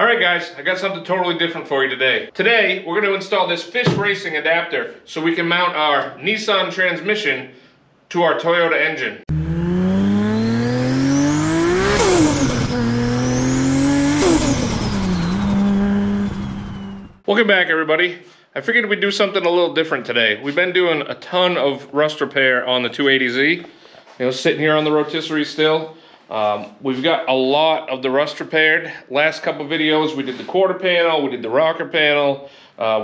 Alright guys, I got something totally different for you today. Today, we're going to install this Fish Racing adapter so we can mount our Nissan transmission to our Toyota engine. Welcome back everybody. I figured we'd do something a little different today. We've been doing a ton of rust repair on the 280Z. You know, sitting here on the rotisserie still. We've got a lot of the rust repaired. Last couple videos we did the quarter panel, we did the rocker panel,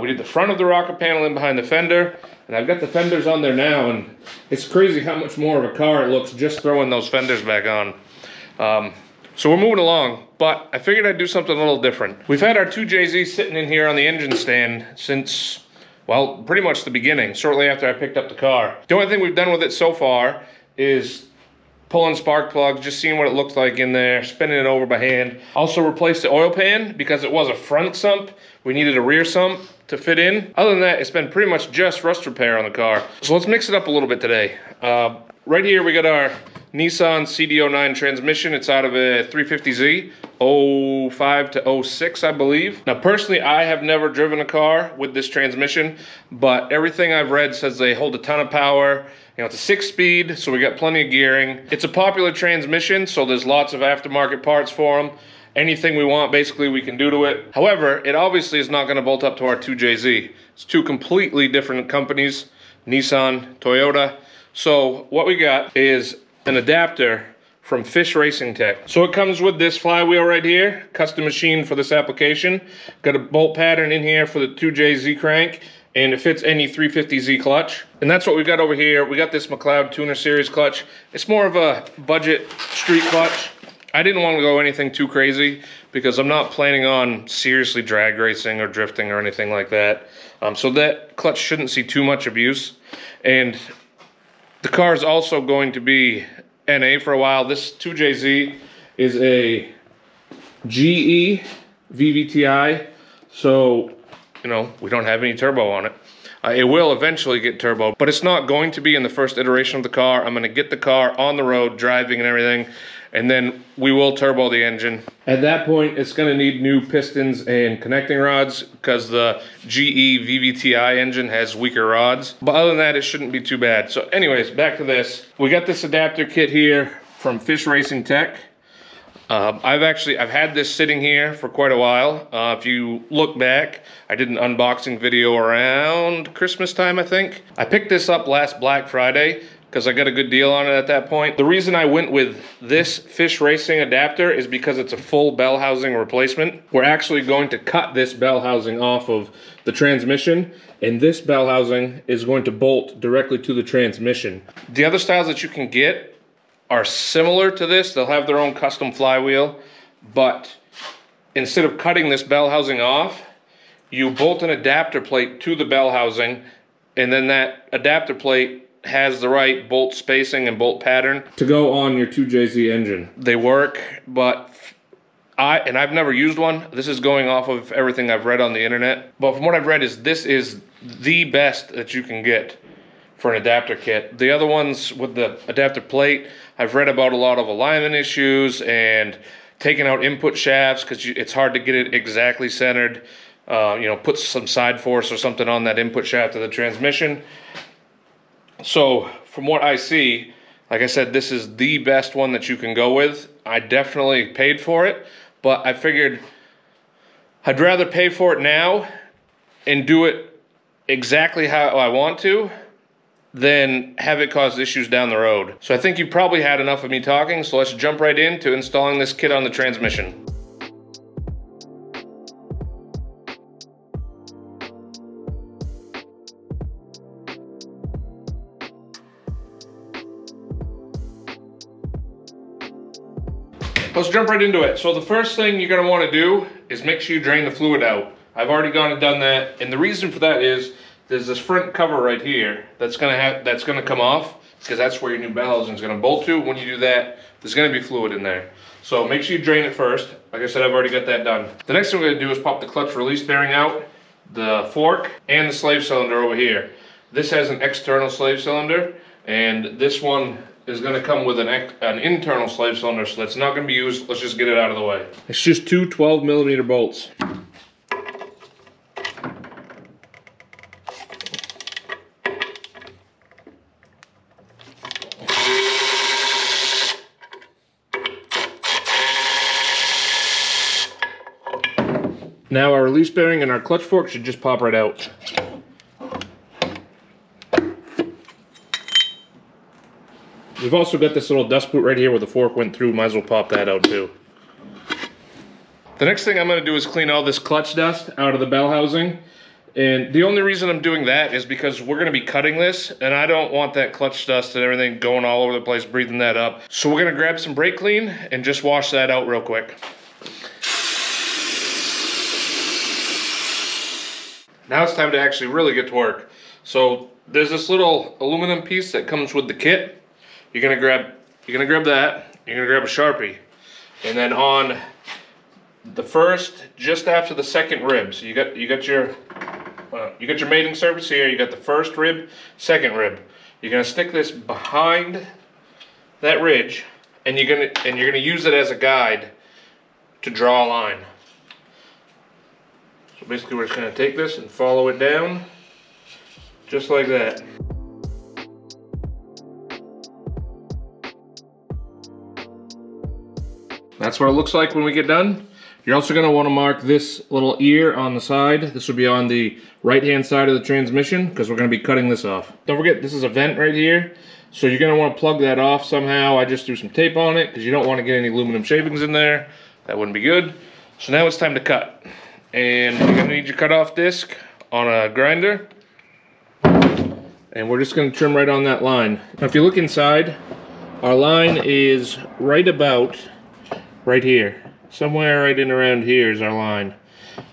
we did the front of the rocker panel and behind the fender, and I've got the fenders on there now, and it's crazy how much more of a car it looks just throwing those fenders back on. So we're moving along, but I figured I'd do something a little different. We've had our 2JZ sitting in here on the engine stand since, well, pretty much the beginning, shortly after I picked up the car. The only thing we've done with it so far is pulling spark plugs, just seeing what it looks like in there, spinning it over by hand. Also replaced the oil pan because it was a front sump. We needed a rear sump to fit in. Other than that, it's been pretty much just rust repair on the car. So let's mix it up a little bit today. Right here we got our Nissan CD09 transmission. It's out of a 350Z, 05 to 06, I believe. Now personally, I have never driven a car with this transmission, but everything I've read says they hold a ton of power. You know, it's a 6-speed, so we got plenty of gearing. It's a popular transmission, so there's lots of aftermarket parts for them. Anything we want, basically, we can do to it. However, it obviously is not going to bolt up to our 2JZ. It's two completely different companies, Nissan, Toyota. So what we got is an adapter from Fish Racing Tech. So it comes with this flywheel right here, custom machined for this application. Got a bolt pattern in here for the 2JZ crank, and it fits any 350Z clutch. And that's what we've got over here. We got this McLeod Tuner Series clutch. It's more of a budget street clutch. I didn't want to go anything too crazy because I'm not planning on seriously drag racing or drifting or anything like that. So that clutch shouldn't see too much abuse. And the car is also going to be NA for a while. This 2JZ is a GE VVTi. So, you know, we don't have any turbo on it. It will eventually get turbo, but it's not going to be in the first iteration of the car. I'm going to get the car on the road, driving and everything, and then we will turbo the engine. At that point, it's going to need new pistons and connecting rods because the GE VVTi engine has weaker rods. But other than that, it shouldn't be too bad. So anyways, back to this. We got this adapter kit here from Fish Racing Tech. I've had this sitting here for quite a while. If you look back, I did an unboxing video around Christmas time, I think. I picked this up last Black Friday because I got a good deal on it at that point. The reason I went with this Fish Racing adapter is because it's a full bell housing replacement. We're actually going to cut this bell housing off of the transmission, and this bell housing is going to bolt directly to the transmission. The other styles that you can get are similar to this. They'll have their own custom flywheel, but instead of cutting this bell housing off, you bolt an adapter plate to the bell housing, and then that adapter plate has the right bolt spacing and bolt pattern to go on your 2JZ engine. They work, but I've never used one. This is going off of everything I've read on the internet, but from what I've read is this is the best that you can get for an adapter kit. The other ones with the adapter plate, I've read about a lot of alignment issues and taking out input shafts because it's hard to get it exactly centered. You know, put some side force or something on that input shaft of the transmission. So from what I see, like I said, this is the best one that you can go with. I definitely paid for it, but I figured I'd rather pay for it now and do it exactly how I want to than have it cause issues down the road. So I think you've probably had enough of me talking, so let's jump right into installing this kit on the transmission. Let's jump right into it. So the first thing you're gonna wanna do is make sure you drain the fluid out. I've already gone and done that, and the reason for that is there's this front cover right here that's gonna come off because that's where your new bell housing is gonna bolt to. When you do that, there's gonna be fluid in there. So make sure you drain it first. Like I said, I've already got that done. The next thing we're gonna do is pop the clutch release bearing out, the fork, and the slave cylinder over here. This has an external slave cylinder, and this one is going to come with an internal slave cylinder, so that's not going to be used. Let's just get it out of the way. It's just two 12mm bolts. Now our release bearing and our clutch fork should just pop right out. We've also got this little dust boot right here where the fork went through. Might as well pop that out too. The next thing I'm going to do is clean all this clutch dust out of the bell housing. And the only reason I'm doing that is because we're going to be cutting this, and I don't want that clutch dust and everything going all over the place, breathing that up. So we're going to grab some brake clean and just wash that out real quick. Now it's time to actually really get to work. So there's this little aluminum piece that comes with the kit. You're gonna grab that. You're gonna grab a Sharpie, and then on the first, just after the second rib. So you got your mating surface here. You got the first rib, second rib. You're gonna stick this behind that ridge, and you're gonna use it as a guide to draw a line. So basically we're just going to take this and follow it down, just like that. That's what it looks like when we get done. You're also going to want to mark this little ear on the side. This will be on the right-hand side of the transmission because we're going to be cutting this off. Don't forget, this is a vent right here. So you're going to want to plug that off somehow. I just threw some tape on it because you don't want to get any aluminum shavings in there. That wouldn't be good. So now it's time to cut. And you're going to need your cutoff disc on a grinder. And we're just going to trim right on that line. Now if you look inside, our line is right about right here. Somewhere right in around here is our line.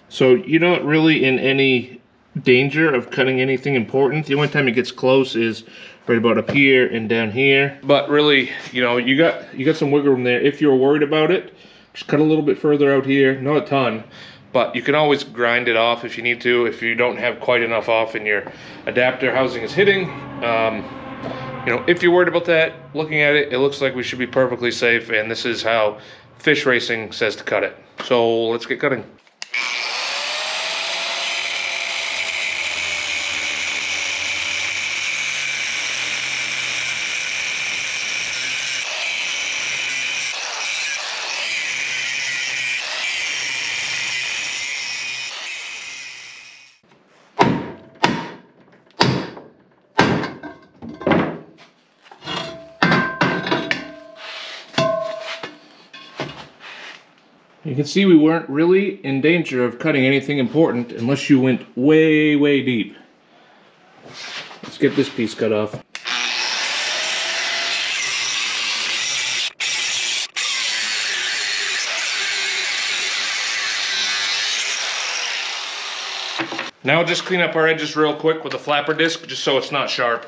So you're not really in any danger of cutting anything important. The only time it gets close is right about up here and down here. But really, you know, you got some wiggle room there. If you're worried about it, just cut a little bit further out here, not a ton. But you can always grind it off if you need to, if you don't have quite enough off and your adapter housing is hitting. You know, if you're worried about that, looking at it, it looks like we should be perfectly safe, and this is how Fish Racing says to cut it. So let's get cutting. You can see we weren't really in danger of cutting anything important unless you went way, way deep. Let's get this piece cut off. Now I'll just clean up our edges real quick with a flapper disc, just so it's not sharp.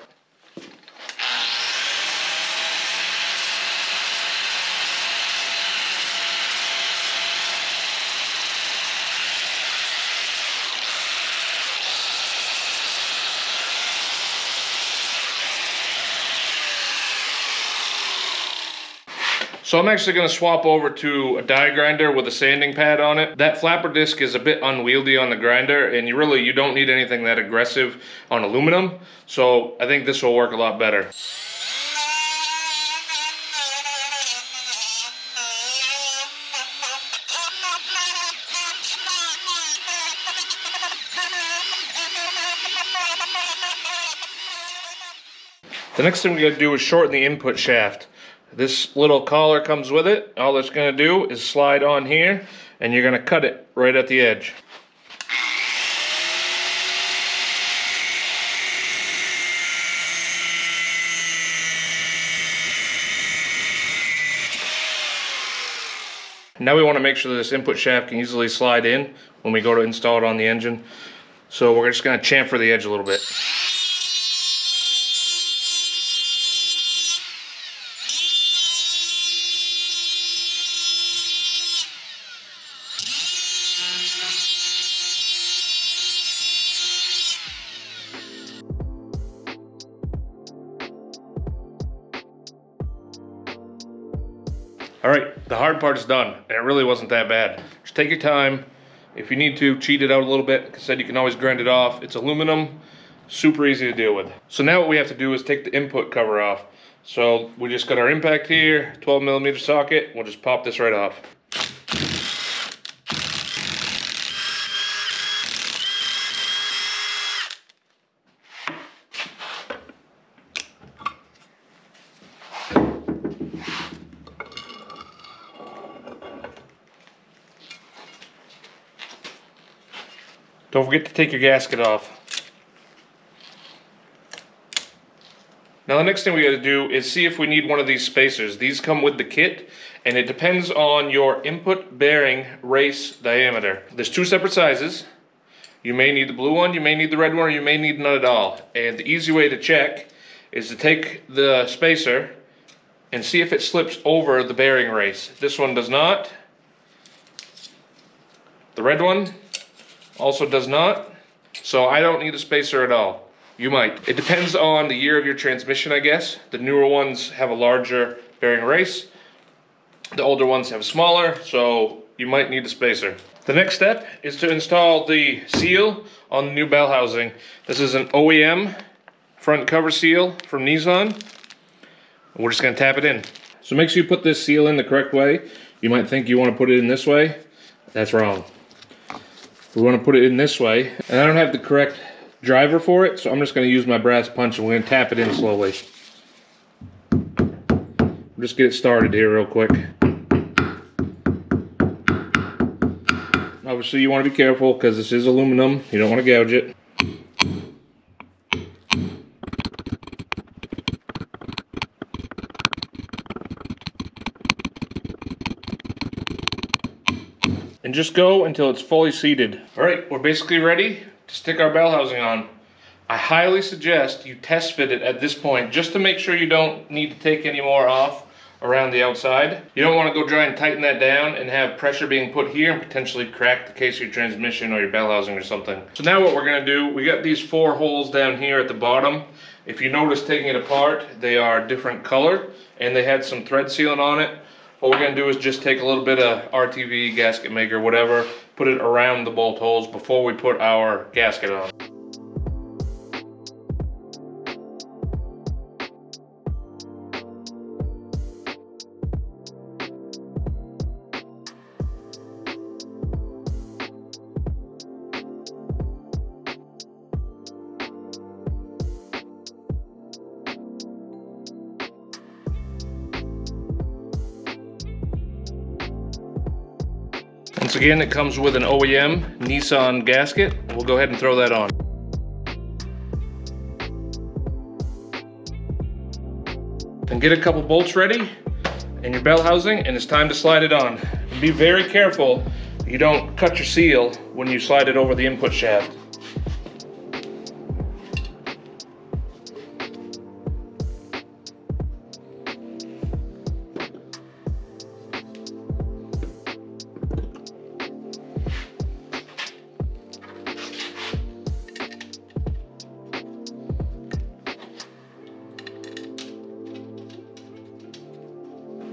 So I'm actually going to swap over to a die grinder with a sanding pad on it. That flapper disc is a bit unwieldy on the grinder, and you don't need anything that aggressive on aluminum. So I think this will work a lot better. The next thing we got to do is shorten the input shaft. This little collar comes with it. All it's going to do is slide on here, and you're going to cut it right at the edge. Now we want to make sure that this input shaft can easily slide in when we go to install it on the engine. So we're just going to chamfer the edge a little bit. All right, the hard part is done, and it really wasn't that bad. Just take your time. If you need to, cheat it out a little bit. Like I said, you can always grind it off. It's aluminum, super easy to deal with. So now what we have to do is take the input cover off. So we just got our impact here, 12mm socket. We'll just pop this right off. Don't forget to take your gasket off. Now the next thing we got to do is see if we need one of these spacers. These come with the kit, and it depends on your input bearing race diameter. There's two separate sizes. You may need the blue one, you may need the red one, or you may need none at all. And the easy way to check is to take the spacer and see if it slips over the bearing race. This one does not. The red one also does not. So I don't need a spacer at all. You might. It depends on the year of your transmission, I guess. The newer ones have a larger bearing race. The older ones have smaller, so you might need a spacer. The next step is to install the seal on the new bell housing. This is an OEM front cover seal from Nissan. We're just gonna tap it in. So make sure you put this seal in the correct way. You might think you want to put it in this way. That's wrong. We want to put it in this way, and I don't have the correct driver for it, so I'm just going to use my brass punch and we're going to tap it in slowly. Just get it started here real quick. Obviously you want to be careful because this is aluminum. You don't want to gouge it. And just go until it's fully seated. All right, we're basically ready to stick our bell housing on. I highly suggest you test fit it at this point just to make sure you don't need to take any more off around the outside. You don't want to go try and tighten that down and have pressure being put here and potentially crack the case of your transmission or your bell housing or something. So now what we're going to do, we got these 4 holes down here at the bottom. If you notice taking it apart, they are different color and they had some thread sealant on it. What we're going to do is just take a little bit of RTV, gasket maker, whatever, put it around the bolt holes before we put our gasket on. Once again, it comes with an OEM Nissan gasket. We'll go ahead and throw that on. And get a couple bolts ready and your bell housing, and it's time to slide it on. And be very careful you don't cut your seal when you slide it over the input shaft.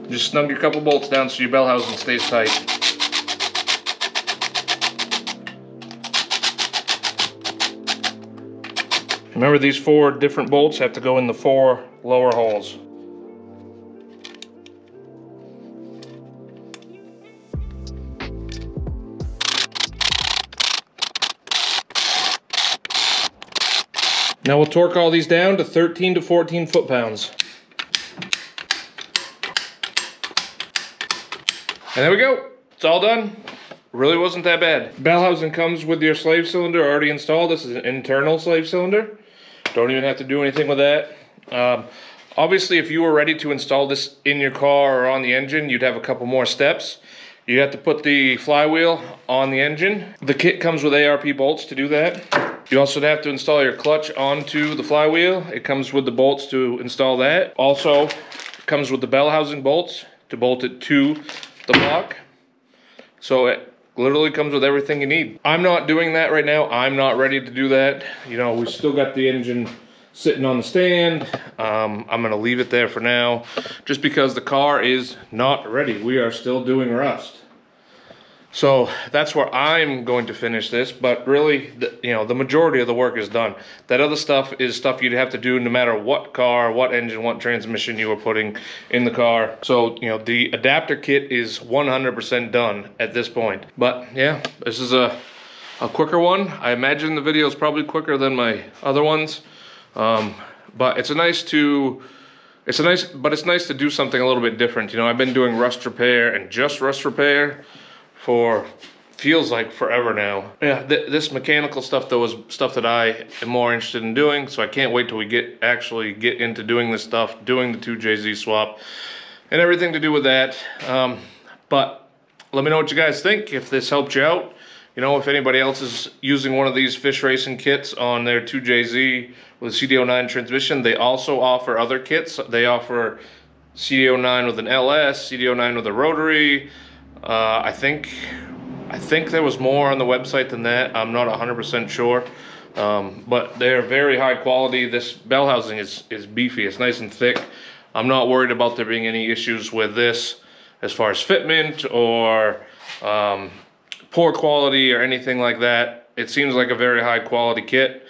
Just snug your couple bolts down so your bell housing stays tight. Remember, these 4 different bolts have to go in the 4 lower holes. Now we'll torque all these down to 13 to 14 foot-pounds. And there we go, it's all done. Really wasn't that bad. Bell housing comes with your slave cylinder already installed. This is an internal slave cylinder. Don't even have to do anything with that. Obviously, if you were ready to install this in your car or on the engine, you'd have a couple more steps. You have to put the flywheel on the engine. The kit comes with ARP bolts to do that. You also have to install your clutch onto the flywheel. It comes with the bolts to install that. Also, it comes with the bell housing bolts to bolt it to the block. So it literally comes with everything you need. I'm not doing that right now. I'm not ready to do that. You know, we still got the engine sitting on the stand. I'm gonna leave it there for now, just because the car is not ready. We are still doing rust. So that's where I'm going to finish this, but really, the majority of the work is done. That other stuff is stuff you'd have to do no matter what car, what engine, what transmission you were putting in the car. So, the adapter kit is 100% done at this point. But yeah, this is a quicker one. I imagine the video is probably quicker than my other ones. But it's nice to do something a little bit different. I've been doing rust repair and just rust repair for feels like forever now. Yeah, this mechanical stuff though is stuff that I am more interested in doing, so I can't wait till we actually get into doing this stuff, doing the 2JZ swap and everything to do with that. But let me know what you guys think, if this helped you out. If anybody else is using one of these fish racing kits on their 2JZ with a CDO9 transmission, they also offer other kits. They offer CDO9 with an LS, CDO9 with a rotary. I think there was more on the website than that. I'm not 100% sure, but they're very high quality. This bell housing is beefy. It's nice and thick. I'm not worried about there being any issues with this as far as fitment or poor quality or anything like that. It seems like a very high quality kit.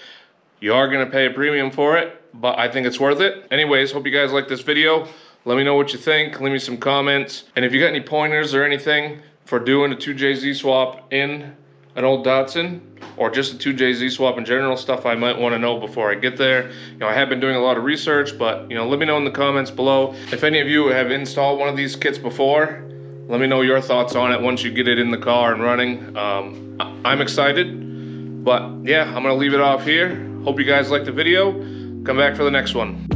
You are going to pay a premium for it, but I think it's worth it. Anyways, hope you guys like this video. Let me know what you think, leave me some comments. And if you got any pointers or anything for doing a 2JZ swap in an old Datsun, or just a 2JZ swap in general, stuff I might want to know before I get there. I have been doing a lot of research, but let me know in the comments below. If any of you have installed one of these kits before, let me know your thoughts on it once you get it in the car and running. I'm excited, but yeah, I'm gonna leave it off here. Hope you guys liked the video. Come back for the next one.